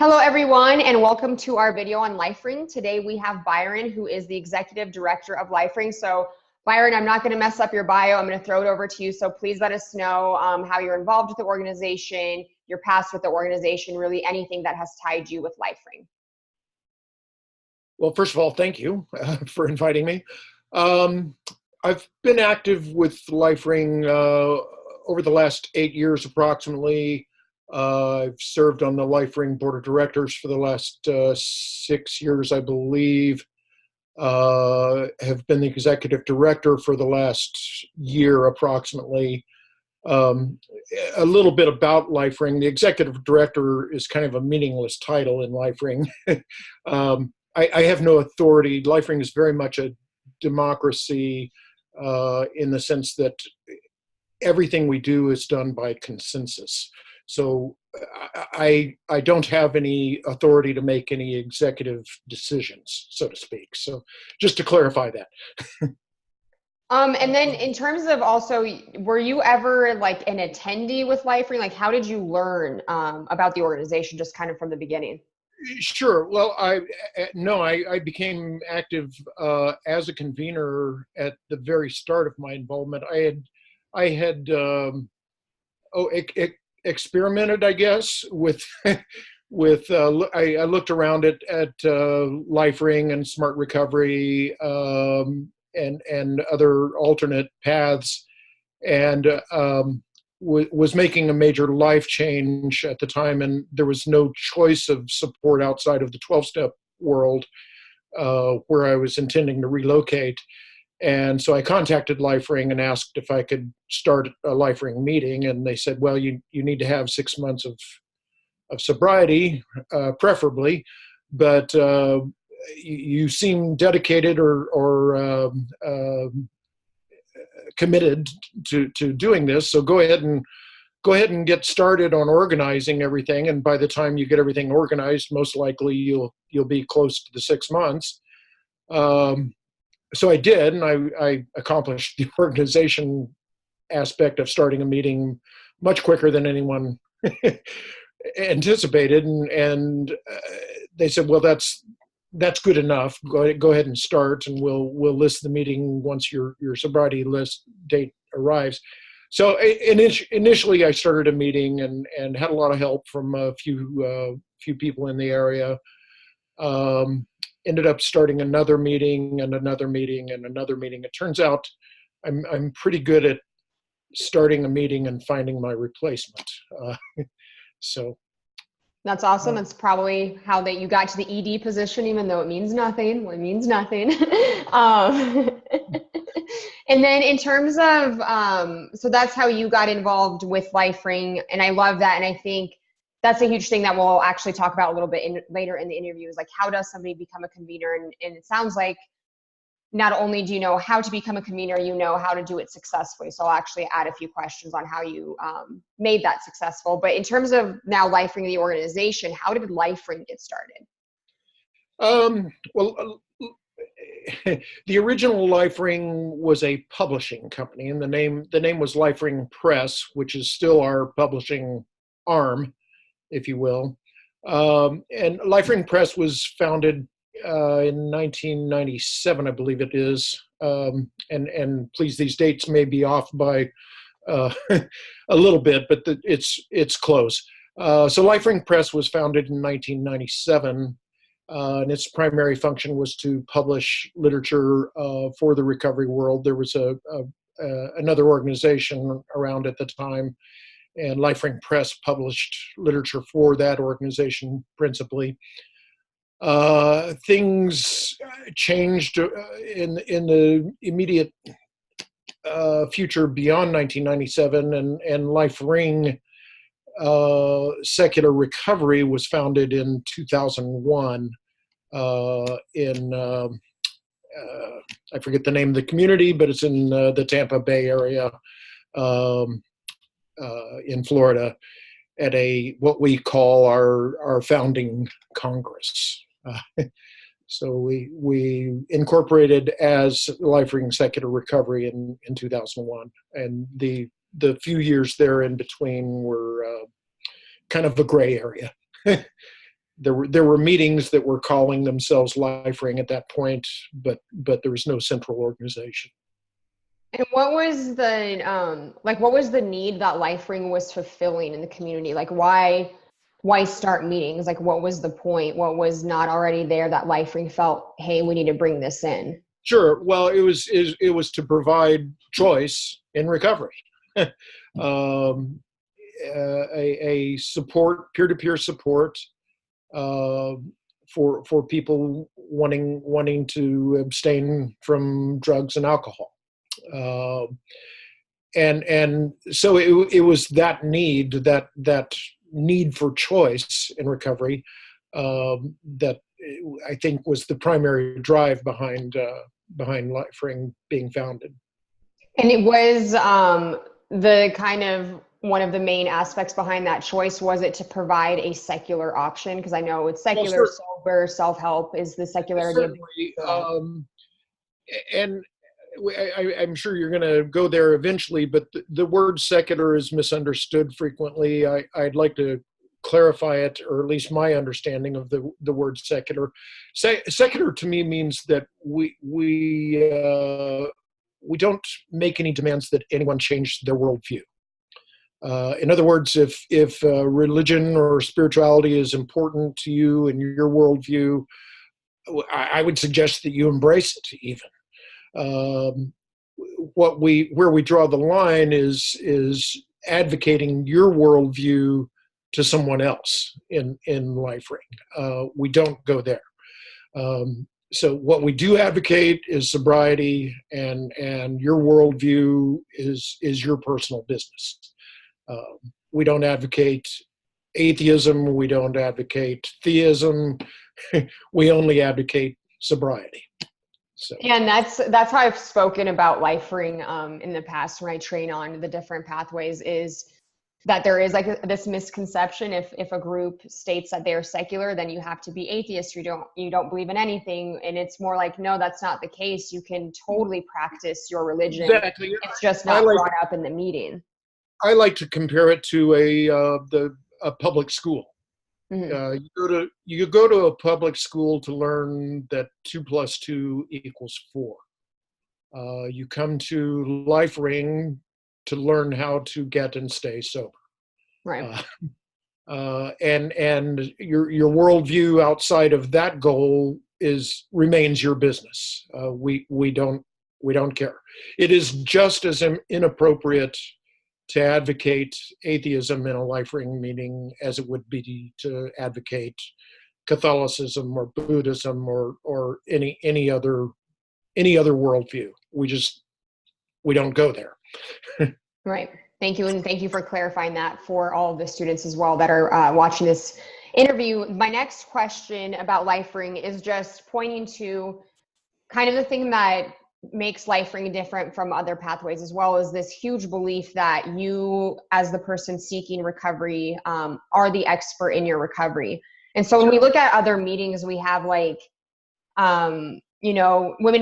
Hello, everyone, and welcome to our video on LifeRing. Today we have Byron, who is the Executive Director of LifeRing. So, Byron, I'm not going to mess up your bio. I'm going to throw it over to you. So please let us know how you're involved with the organization, your past with the organization, really anything that has tied you with LifeRing. Well, first of all, thank you for inviting me. I've been active with LifeRing over the last 8 years approximately. I've served on the LifeRing board of directors for the last 6 years, I believe. Have been the executive director for the last year approximately. A little bit about LifeRing. The executive director is kind of a meaningless title in LifeRing. I have no authority. LifeRing is very much a democracy in the sense that everything we do is done by consensus. So I don't have any authority to make any executive decisions, so to speak. So just to clarify that. And then in terms of also, were you ever like an attendee with LifeRing? Like, how did you learn about the organization just kind of from the beginning? Sure. Well, I became active as a convener at the very start of my involvement. I had experimented, I guess, with I looked around at LifeRing and Smart Recovery and other alternate paths, and was making a major life change at the time, and there was no choice of support outside of the 12-step world where I was intending to relocate. And so I contacted LifeRing and asked if I could start a LifeRing meeting, and they said, well, you need to have 6 months of sobriety, preferably, but you seem dedicated or committed to doing this, so go ahead and get started on organizing everything, and by the time you get everything organized, most likely you'll be close to the 6 months. So I did, and I accomplished the organization aspect of starting a meeting much quicker than anyone anticipated, and they said, well, that's good enough. Go ahead and start, and we'll list the meeting once your sobriety list date arrives. So initially, I started a meeting and had a lot of help from a few people in the area. Ended up starting another meeting and another meeting and another meeting. It turns out I'm pretty good at starting a meeting and finding my replacement. So. That's awesome. That's probably how you got to the ED position, even though it means nothing. Well, it means nothing. And then in terms of, so that's how you got involved with LifeRing. And I love that. And I think that's a huge thing that we'll actually talk about a little bit later in the interview, is like, how does somebody become a convener? And it sounds like not only do you know how to become a convener, you know how to do it successfully. So I'll actually add a few questions on how you made that successful. But in terms of now LifeRing, the organization, how did LifeRing get started? Well, the original LifeRing was a publishing company, and the name was LifeRing Press, which is still our publishing arm, if you will. And LifeRing Press was founded in 1997, I believe it is, and please, these dates may be off by a little bit, but it's close. So LifeRing Press was founded in 1997, and its primary function was to publish literature for the recovery world. There was another organization around at the time, and LifeRing Press published literature for that organization principally. Things changed in the immediate future beyond 1997, and LifeRing Secular Recovery was founded in 2001 in I forget the name of the community, but it's in the Tampa Bay area in Florida, at what we call our founding Congress. So we incorporated as LifeRing Secular Recovery in 2001, and the few years there in between were kind of a gray area. there were meetings that were calling themselves LifeRing at that point, but there was no central organization. And what was the need that LifeRing was fulfilling in the community? Like why start meetings? Like what was the point? What was not already there that LifeRing felt, hey, we need to bring this in? Sure. Well, it was to provide choice in recovery. A support, peer-to-peer support for people wanting to abstain from drugs and alcohol. And so it was that need for choice in recovery that I think was the primary drive behind LifeRing being founded. And it was the kind of one of the main aspects behind that choice, was it to provide a secular option? Because I know it's secular, sober, self-help is the secularity of it. And I'm sure you're going to go there eventually, but the word secular is misunderstood frequently. I'd like to clarify it, or at least my understanding of the word secular. Secular to me means that we don't make any demands that anyone change their worldview. In other words, if religion or spirituality is important to you and your worldview, I would suggest that you embrace it even. Where we draw the line is advocating your worldview to someone else in LifeRing. We don't go there. So what we do advocate is sobriety, and your worldview is your personal business. We don't advocate atheism. We don't advocate theism. We only advocate sobriety. So. And that's how I've spoken about LifeRing in the past when I train on the different pathways, is that there is like this misconception, if a group states that they're secular, then you have to be atheist, you don't believe in anything. And it's more like, no, that's not the case. You can totally practice your religion. Exactly. It's just not brought up in the meeting. I like to compare it to a public school. Mm-hmm. You go to a public school to learn that 2 + 2 = 4. You come to LifeRing to learn how to get and stay sober. Right. And your worldview outside of that goal remains your business. We don't care. It is just as inappropriate to advocate atheism in a LifeRing meeting as it would be to advocate Catholicism or Buddhism or any other worldview. We don't go there. Right. Thank you. And thank you for clarifying that for all of the students as well that are watching this interview. My next question about LifeRing is just pointing to kind of the thing that makes LifeRing different from other pathways, as well as this huge belief that you, as the person seeking recovery, are the expert in your recovery. And so when we look at other meetings, we have like, Women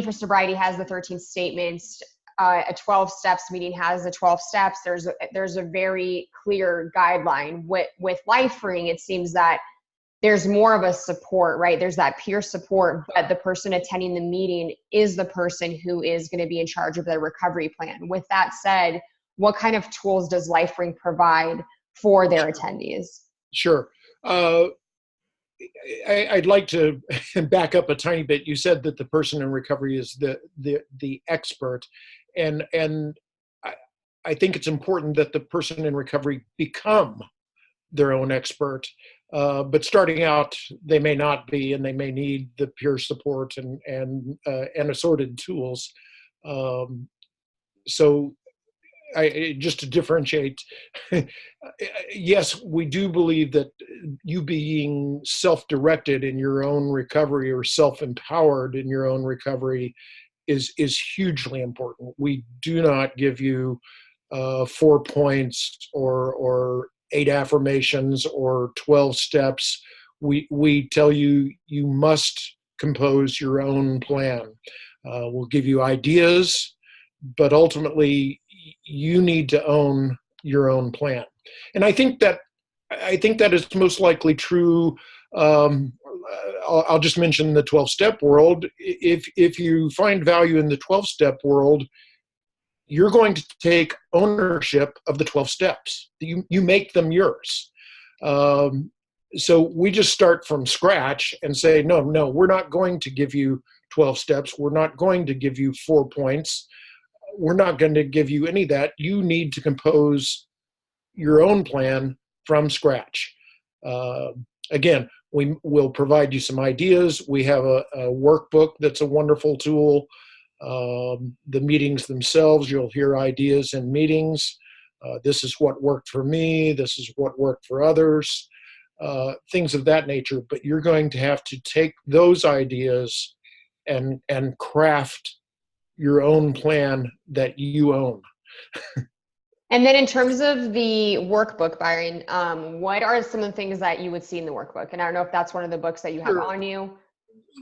for Sobriety has the 13 statements. A 12 steps meeting has the 12 steps. There's a very clear guideline. With LifeRing, it seems that there's more of a support, right? There's that peer support, but the person attending the meeting is the person who is going to be in charge of their recovery plan. With that said, what kind of tools does LifeRing provide for their attendees? Sure. I'd like to back up a tiny bit. You said that the person in recovery is the expert, and I think it's important that the person in recovery become their own expert. But starting out, they may not be, and they may need the peer support and assorted tools. So, just to differentiate, yes, we do believe that you being self-directed in your own recovery or self-empowered in your own recovery is hugely important. We do not give you 4 points or 8 affirmations or 12 steps. We tell you must compose your own plan. We'll give you ideas, but ultimately you need to own your own plan. And I think that is most likely true I'll just mention the 12-step world. If you find value in the 12-step world, you're going to take ownership of the 12 steps. You make them yours. So we just start from scratch and say, no, we're not going to give you 12 steps. We're not going to give you 4 points. We're not going to give you any of that. You need to compose your own plan from scratch. Again, we will provide you some ideas. We have a workbook that's a wonderful tool. The meetings themselves, you'll hear ideas in meetings. This is what worked for me. This is what worked for others. Things of that nature. But you're going to have to take those ideas and craft your own plan that you own. And then in terms of the workbook, Byron, what are some of the things that you would see in the workbook? And I don't know if that's one of the books that you have on you.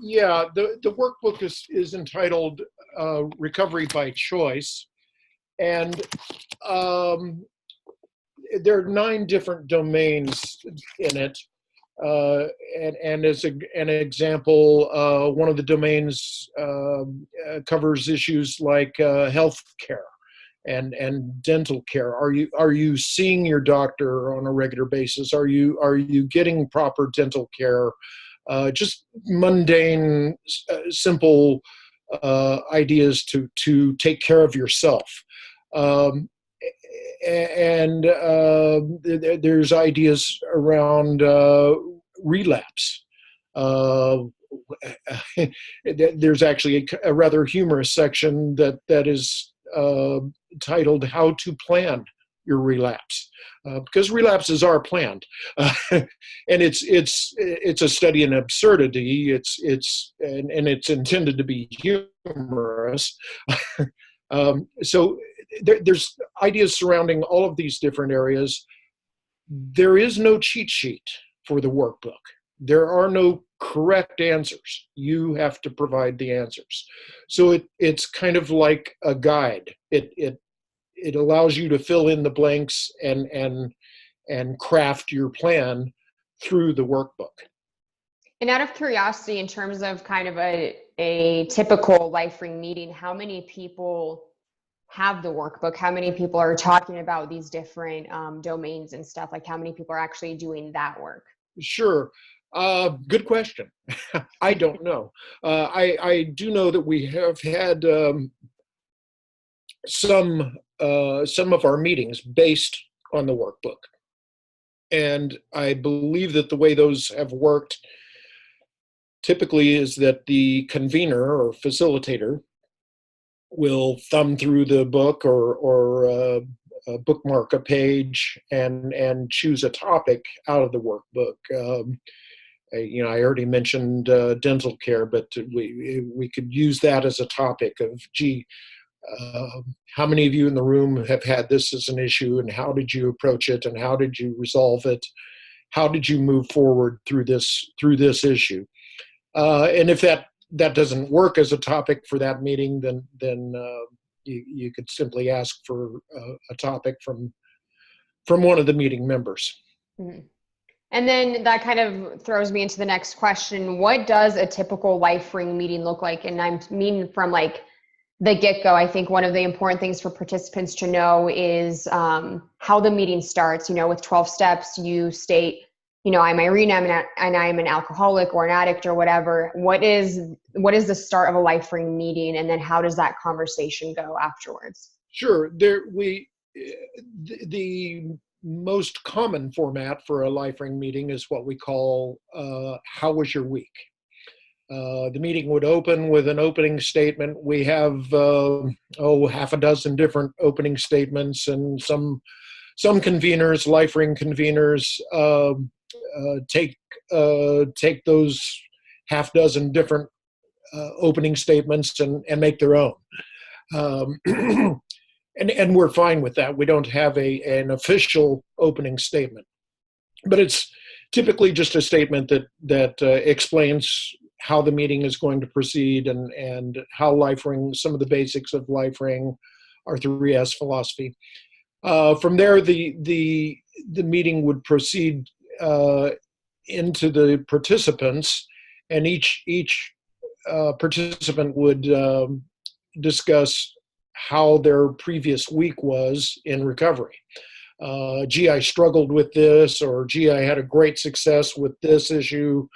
Yeah, the workbook is entitled Recovery by Choice. And there are 9 different domains in it. And as an example, one of the domains covers issues like health care and dental care. Are you seeing your doctor on a regular basis? Are you getting proper dental care? Just mundane, simple ideas to take care of yourself. And there's ideas around relapse. There's actually a rather humorous section that is titled "How to Plan Your Relapse," because relapses are planned, and it's a study in absurdity. It's intended to be humorous. So there's ideas surrounding all of these different areas. There is no cheat sheet for the workbook. There are no correct answers. You have to provide the answers. So it's kind of like a guide. It allows you to fill in the blanks and craft your plan through the workbook. And out of curiosity, in terms of kind of a typical LifeRing meeting, how many people have the workbook? How many people are talking about these different domains and stuff? Like, how many people are actually doing that work? Sure. Good question. I don't know. I do know that we have had some of our meetings based on the workbook. And I believe that the way those have worked typically is that the convener or facilitator will thumb through the book or bookmark a page and choose a topic out of the workbook. I already mentioned dental care, but we could use that as a topic of, how many of you in the room have had this as an issue, and how did you approach it, and how did you resolve it? How did you move forward through this issue? And if that doesn't work as a topic for that meeting, then you could simply ask for a topic from one of the meeting members. Mm-hmm. And then that kind of throws me into the next question. What does a typical LifeRing meeting look like? And I mean from like the get-go, I think one of the important things for participants to know is how the meeting starts. With 12 steps, you state, I'm Irina and I'm an alcoholic or an addict or whatever. What is the start of a LifeRing meeting, and then how does that conversation go afterwards? Sure. The most common format for a LifeRing meeting is what we call "How was your week?" The meeting would open with an opening statement. We have half a dozen different opening statements, and some conveners, LifeRing conveners, take those half dozen different opening statements and make their own. And we're fine with that. We don't have an official opening statement, but it's typically just a statement that explains how the meeting is going to proceed and how LifeRing, some of the basics of LifeRing, our 3S philosophy. From there, the meeting would proceed into the participants, and each participant would discuss how their previous week was in recovery. Gee, I struggled with this, or gee, I had a great success with this issue.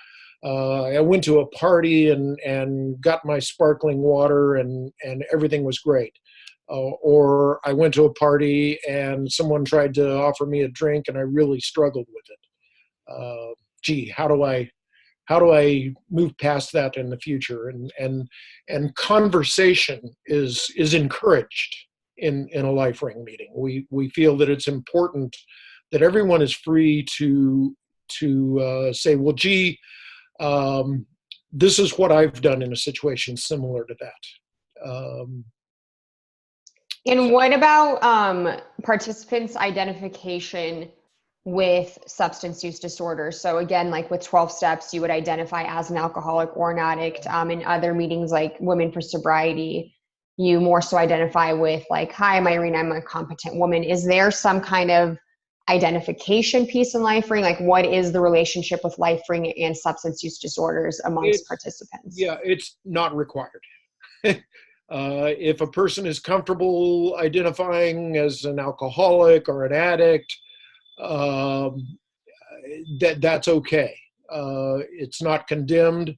I went to a party and got my sparkling water and everything was great. Or I went to a party and someone tried to offer me a drink and I really struggled with it. Gee, how do I move past that in the future? And conversation is encouraged in a LifeRing meeting. We feel that it's important that everyone is free to say, well, gee, this is what I've done in a situation similar to that. And what about participants' identification with substance use disorders? So again, like with 12 steps, you would identify as an alcoholic or an addict. In other meetings like Women for Sobriety, you more so identify with like, hi, I'm Irina, I'm a competent woman. Is there some kind of identification piece in LifeRing? Like, what is the relationship with LifeRing and substance use disorders amongst participants? Yeah, it's not required. If a person is comfortable identifying as an alcoholic or an addict, that's okay. It's not condemned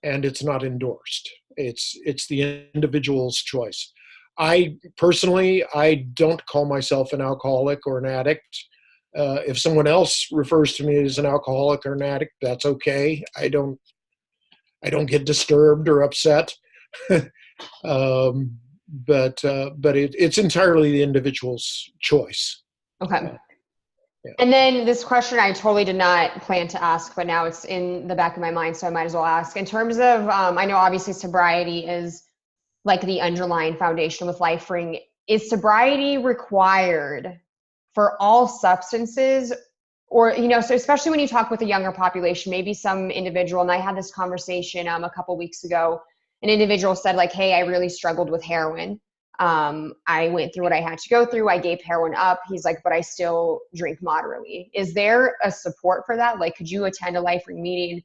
and it's not endorsed. It's the individual's choice. I personally don't call myself an alcoholic or an addict. If someone else refers to me as an alcoholic or an addict, that's okay. I don't get disturbed or upset. But it's entirely the individual's choice. Okay. Yeah. And then this question I totally did not plan to ask, but now it's in the back of my mind, so I might as well ask. In terms of, I know obviously sobriety is like the underlying foundation with LifeRing. Is sobriety required for all substances? Or, so especially when you talk with a younger population, maybe some individual, and I had this conversation a couple weeks ago, an individual said like, hey, I really struggled with heroin. I went through what I had to go through. I gave heroin up. He's like, but I still drink moderately. Is there a support for that? Like, could you attend a LifeRing meeting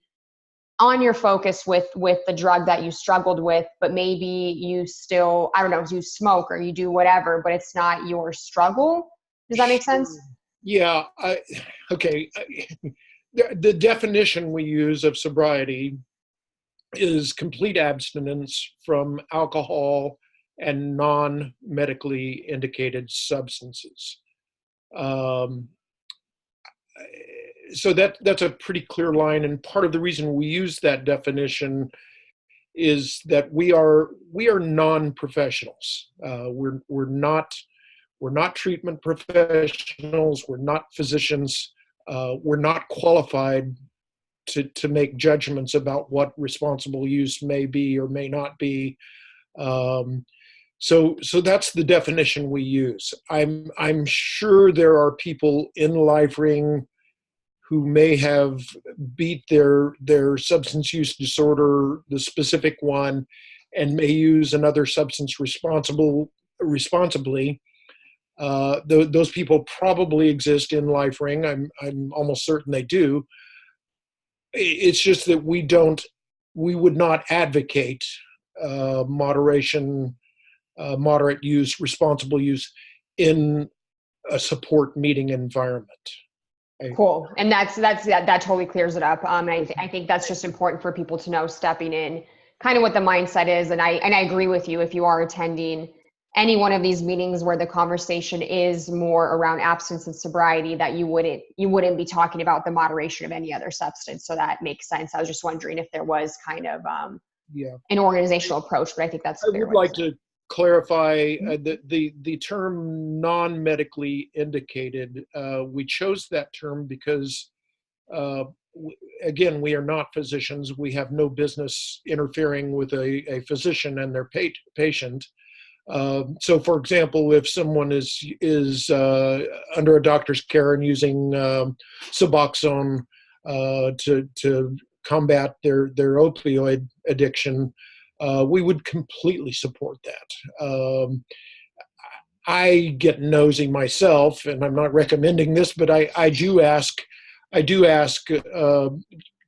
on your focus with the drug that you struggled with, but maybe you still, I don't know, you smoke or you do whatever, but it's not your struggle? Does that make sense? Yeah. Okay. The definition we use of sobriety is complete abstinence from alcohol and non-medically indicated substances. So that's a pretty clear line, and part of the reason we use that definition is that we are non-professionals. We're not treatment professionals. We're not physicians. We're not qualified to make judgments about what responsible use may be or may not be. So that's the definition we use. I'm sure there are people in LifeRing who may have beat their substance use disorder, the specific one, and may use another substance responsibly. Those people probably exist in LifeRing. I'm almost certain they do. It's just that we would not advocate moderate use, responsible use in a support meeting environment. Cool. And that totally clears it up. And I think that's just important for people to know stepping in, kind of what the mindset is. And I agree with you. If you are attending any one of these meetings where the conversation is more around abstinence and sobriety, that you wouldn't be talking about the moderation of any other substance. So that makes sense. I was just wondering if there was kind of an organizational approach, but I think that's clear. I would like to clarify the term non-medically indicated. We chose that term because, again, we are not physicians. We have no business interfering with a physician and their patient. So, for example, if someone is under a doctor's care and using Suboxone to combat their opioid addiction, we would completely support that. I get nosy myself, and I'm not recommending this, but I do ask I do ask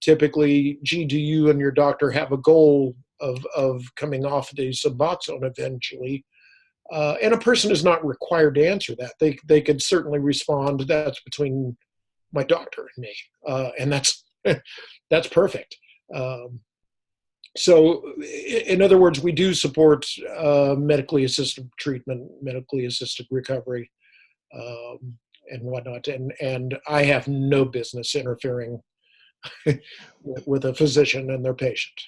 typically, gee, do you and your doctor have a goal of coming off the Suboxone eventually? And a person is not required to answer that. They could certainly respond, that's between my doctor and me, and that's perfect. So, in other words, we do support medically assisted treatment, medically assisted recovery, and whatnot. And I have no business interfering with a physician and their patient.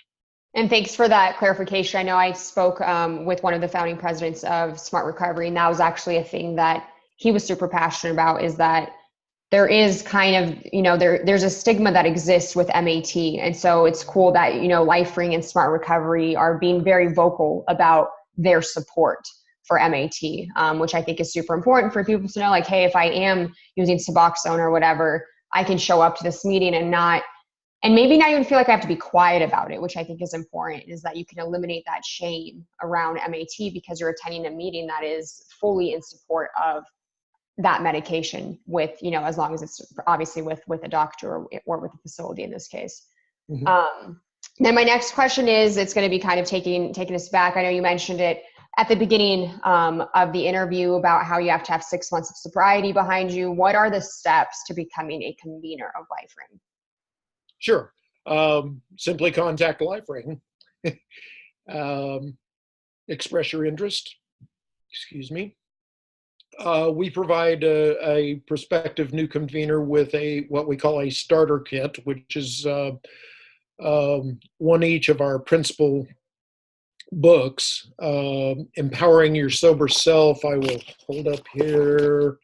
And thanks for that clarification. I know I spoke with one of the founding presidents of Smart Recovery, and that was actually a thing that he was super passionate about, is that there is kind of, there's a stigma that exists with MAT. And so it's cool that, LifeRing and Smart Recovery are being very vocal about their support for MAT, which I think is super important for people to know, like, hey, if I am using Suboxone or whatever, I can show up to this meeting and maybe not even feel like I have to be quiet about it, which I think is important, is that you can eliminate that shame around MAT because you're attending a meeting that is fully in support of that medication with, as long as it's obviously with a doctor or with a facility in this case. Mm-hmm. Then my next question is, it's going to be kind of taking us back. I know you mentioned it at the beginning of the interview about how you have to have 6 months of sobriety behind you. What are the steps to becoming a convener of LifeRing? Sure. Simply contact LifeRing. Express your interest. Excuse me. We provide a prospective new convener with what we call a starter kit, which is one each of our principal books. Empowering Your Sober Self, I will hold up here,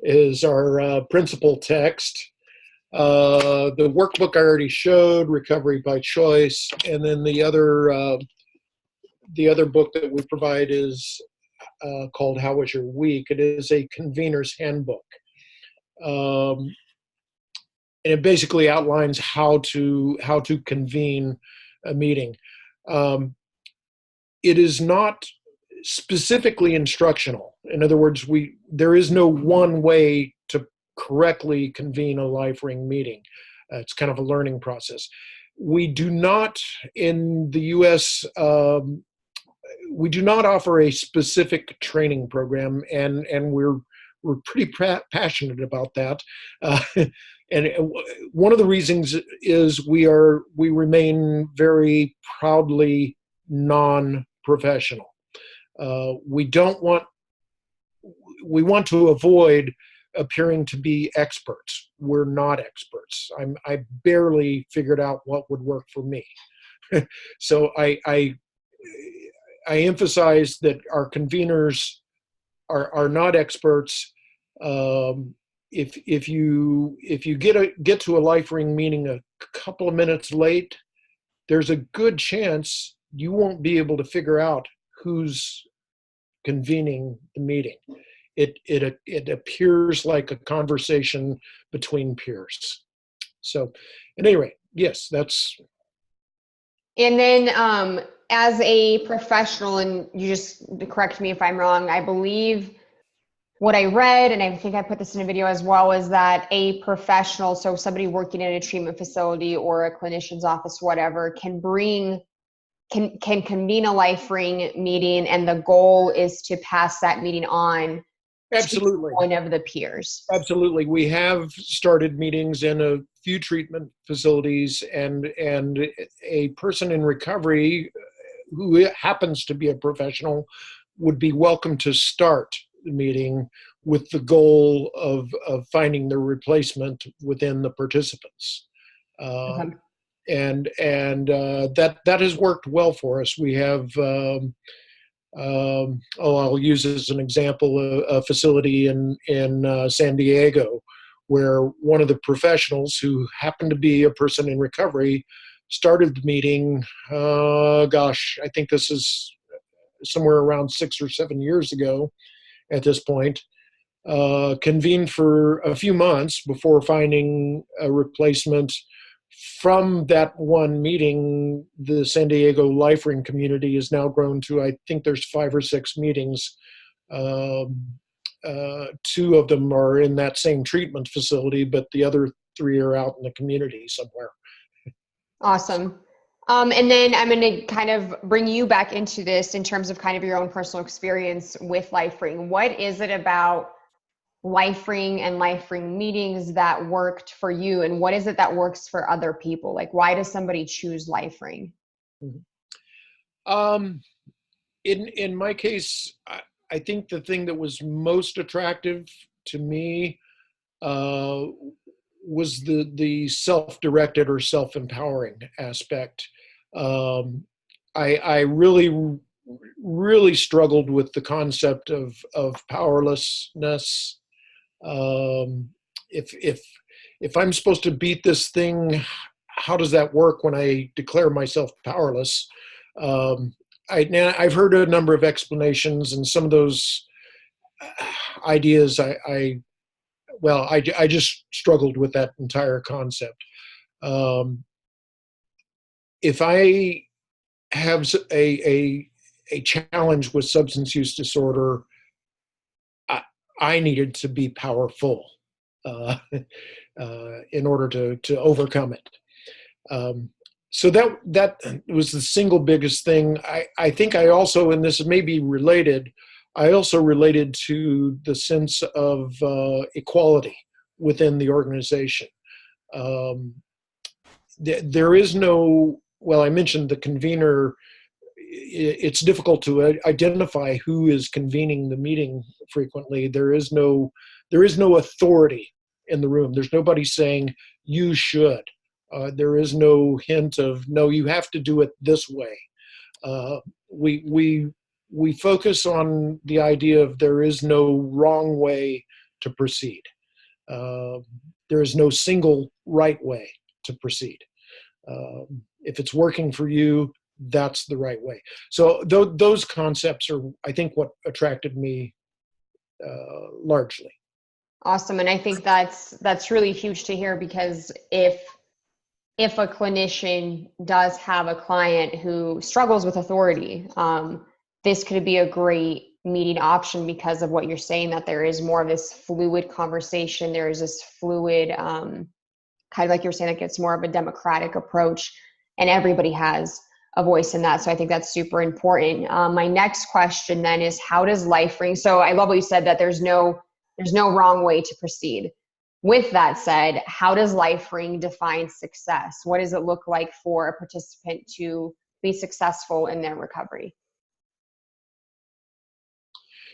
is our principal text. The workbook I already showed, Recovery by Choice, and then the other book that we provide is called How Was Your Week? It is a convener's handbook. And it basically outlines how to convene a meeting. It is not specifically instructional. In other words, there is no one way to correctly convene a LifeRing meeting. It's kind of a learning process. We do not, in the U.S., we do not offer a specific training program, and we're pretty passionate about that. And one of the reasons is we remain very proudly non-professional. We want to avoid appearing to be experts. We're not experts. I barely figured out what would work for me. So I emphasize that our conveners are not experts. If you get to a LifeRing meeting a couple of minutes late, there's a good chance you won't be able to figure out who's convening the meeting. It appears like a conversation between peers. So, at any rate, yes, that's. And then, as a professional, and you just correct me if I'm wrong, I believe what I read, and I think I put this in a video as well, is that a professional, so somebody working in a treatment facility or a clinician's office, whatever, can convene a LifeRing meeting, and the goal is to pass that meeting on. Absolutely. One of the peers. Absolutely. We have started meetings in a few treatment facilities, and a person in recovery who happens to be a professional would be welcome to start the meeting with the goal of finding the replacement within the participants. Okay. And that has worked well for us. We have I'll use as an example a facility in San Diego, where one of the professionals who happened to be a person in recovery started the meeting. I think this is somewhere around 6 or 7 years ago at this point. Convened for a few months before finding a replacement. From that one meeting, the San Diego LifeRing community has now grown to, I think there's 5 or 6 meetings. 2 of them are in that same treatment facility, but the other 3 are out in the community somewhere. Awesome. And then I'm going to kind of bring you back into this in terms of kind of your own personal experience with LifeRing. What is it about LifeRing and LifeRing meetings that worked for you, and what is it that works for other people? Like, why does somebody choose LifeRing? In my case, I think the thing that was most attractive to me was the self-directed or self-empowering aspect. I really struggled with the concept of powerlessness. If I'm supposed to beat this thing, how does that work when I declare myself powerless? I've heard a number of explanations, and some of those ideas I just struggled with that entire concept. If I have a challenge with substance use disorder, I needed to be powerful in order to overcome it. So that was the single biggest thing. I think I also, and this may be related, I also related to the sense of equality within the organization. There is no, well, I mentioned the convener. It's difficult to identify who is convening the meeting frequently. There is no authority in the room. There's nobody saying you should. There is no hint of, no, you have to do it this way. We focus on the idea of there is no wrong way to proceed. There is no single right way to proceed. If it's working for you, that's the right way. So those concepts are, I think, what attracted me largely. Awesome. And I think that's really huge to hear, because if a clinician does have a client who struggles with authority, this could be a great meeting option because of what you're saying, that there is more of this fluid conversation. There is this fluid, kind of like you're saying, like it's more of a democratic approach, and everybody has a voice in that. So I think that's super important. My next question then is, how does LifeRing, so I love what you said, that there's no wrong way to proceed. With that said, how does LifeRing define success? What does it look like for a participant to be successful in their recovery?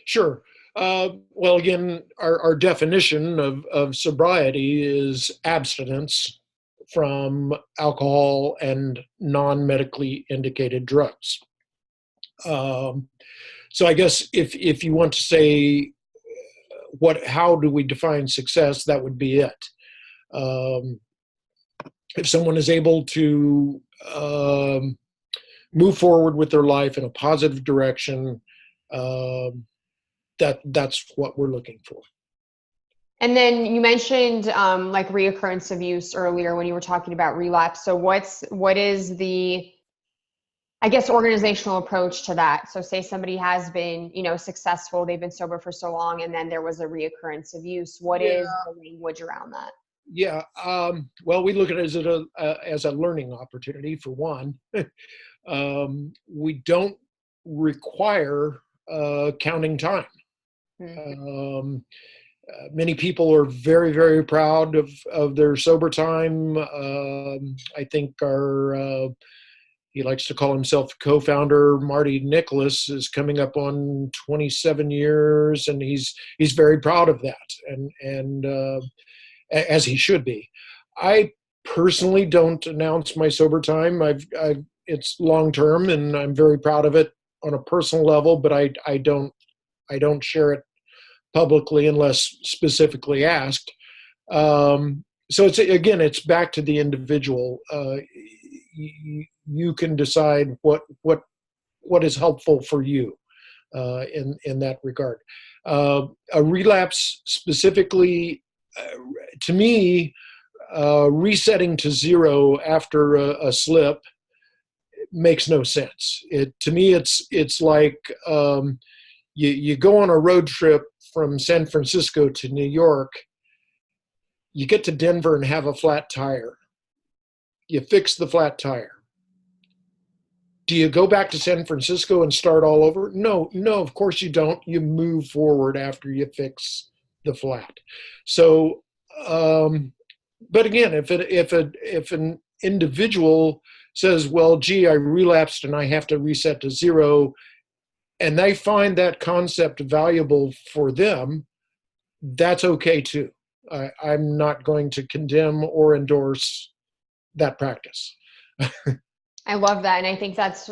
Sure. Well, again, our definition of sobriety is abstinence from alcohol and non-medically indicated drugs. So I guess if you want to say how do we define success, that would be it. If someone is able to move forward with their life in a positive direction, that's what we're looking for. And then you mentioned like reoccurrence of use earlier when you were talking about relapse. So what is the, I guess, organizational approach to that? So say somebody has been, successful, they've been sober for so long, and then there was a reoccurrence of use. What is the language around that? Yeah. Well, we look at it as a learning opportunity, for one. We don't require counting time. Many people are very, very proud of their sober time. I think he likes to call himself co-founder, Marty Nicholas, is coming up on 27 years, and he's very proud of that, and as he should be. I personally don't announce my sober time. It's long term, and I'm very proud of it on a personal level, but I don't share it publicly unless specifically asked. So it's back to the individual. You can decide what is helpful for you in that regard. A relapse specifically, to me, resetting to zero after a slip makes no sense. To me, it's like you go on a road trip from San Francisco to New York. You get to Denver and have a flat tire. You fix the flat tire. Do you go back to San Francisco and start all over? No, of course you don't. You move forward after you fix the flat. So, but again, if an individual says, well, gee, I relapsed and I have to reset to zero, and they find that concept valuable for them, that's okay too. I'm not going to condemn or endorse that practice. I love that. And I think that's,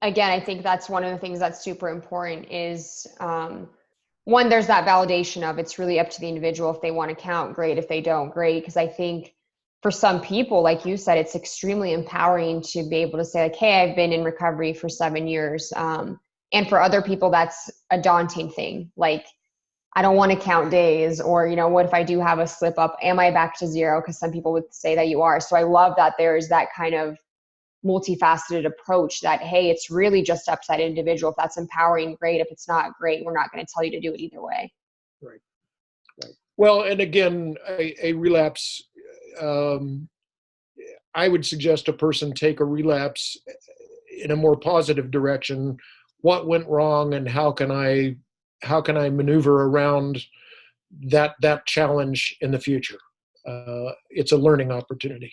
again, I think that's one of the things that's super important is, one, there's that validation of it's really up to the individual. If they want to count, great. If they don't, great. Because I think for some people, like you said, it's extremely empowering to be able to say like, hey, I've been in recovery for 7 years. And for other people, that's a daunting thing. Like, I don't want to count days, or, you know, what if I do have a slip up? Am I back to zero? Because some people would say that you are. So I love that there's that kind of multifaceted approach that, hey, it's really just up to that individual. If that's empowering, great. If it's not, great. We're not going to tell you to do it either way. Right. Well, and again, a relapse, I would suggest a person take a relapse in a more positive direction. What went wrong, and how can I maneuver around that challenge in the future? It's a learning opportunity.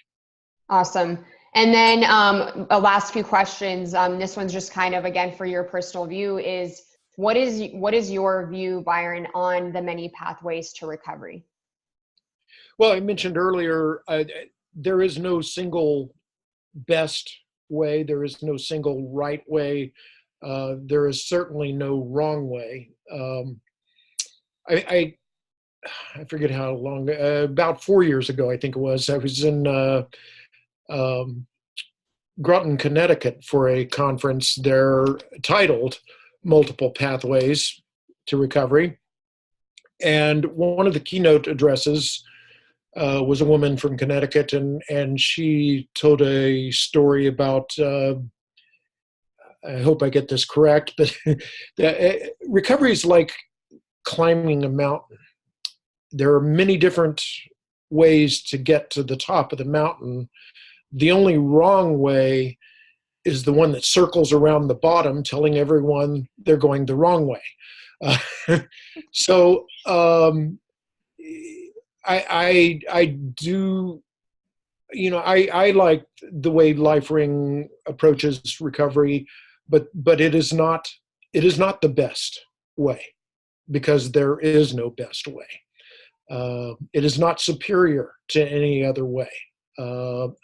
Awesome. And then a last few questions. This one's just kind of, again, for your personal view is, what is your view, Byron, on the many pathways to recovery? Well, I mentioned earlier, there is no single best way. There is no single right way. There is certainly no wrong way. I forget how long, about 4 years ago, I think it was, I was in Groton, Connecticut for a conference there titled Multiple Pathways to Recovery. And one of the keynote addresses was a woman from Connecticut, and she told a story about, I hope I get this correct, but recovery is like climbing a mountain. There are many different ways to get to the top of the mountain. The only wrong way is the one that circles around the bottom, telling everyone they're going the wrong way. So I do, you know, I like the way LifeRing approaches recovery, but it is not the best way, because there is no best way. It is not superior to any other way,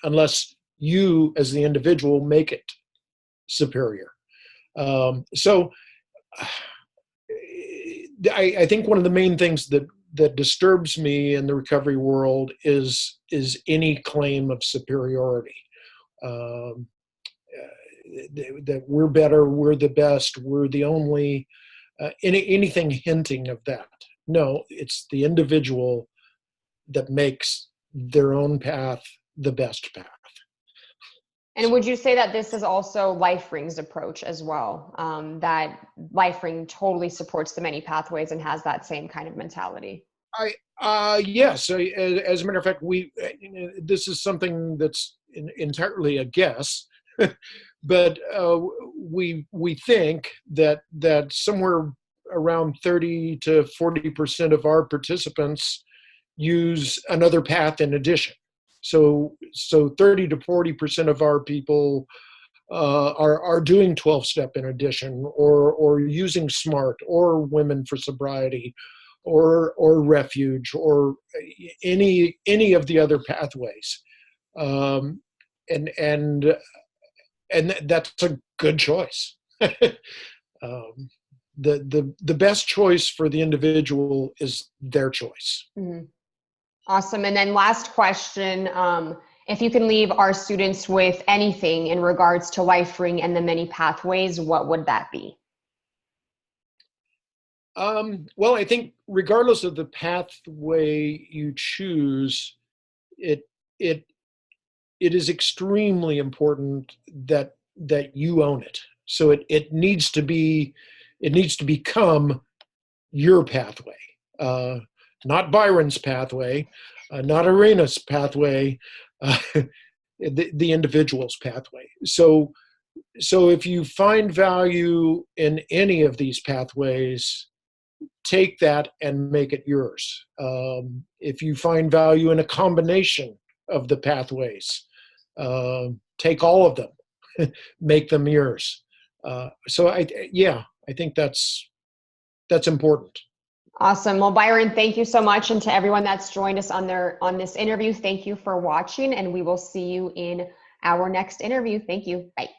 unless you as the individual make it superior. So I think one of the main things that disturbs me in the recovery world is any claim of superiority. That we're better, we're the best, we're the only, anything hinting of that. No, it's the individual that makes their own path the best path. And would you say that this is also LifeRing's approach as well? That LifeRing totally supports the many pathways and has that same kind of mentality? Yes. As a matter of fact, this is something that's entirely a guess, but we think that somewhere around 30 to 40% of our participants use another path in addition. So 30 to 40% of our people are doing 12-step in addition, or using SMART, or Women for Sobriety, or Refuge, or any of the other pathways, and that's a good choice. The best choice for the individual is their choice. Mm-hmm. Awesome. And then last question, if you can leave our students with anything in regards to LifeRing and the many pathways, what would that be? Well, I think regardless of the pathway you choose, it is extremely important that you own it. So it needs to become your pathway, not Byron's pathway, not Irina's pathway, the individual's pathway. So if you find value in any of these pathways, take that and make it yours. If you find value in a combination of the pathways, take all of them, make them yours. So I think that's important. Awesome. Well, Byron, thank you so much. And to everyone that's joined us on this interview, thank you for watching, and we will see you in our next interview. Thank you. Bye.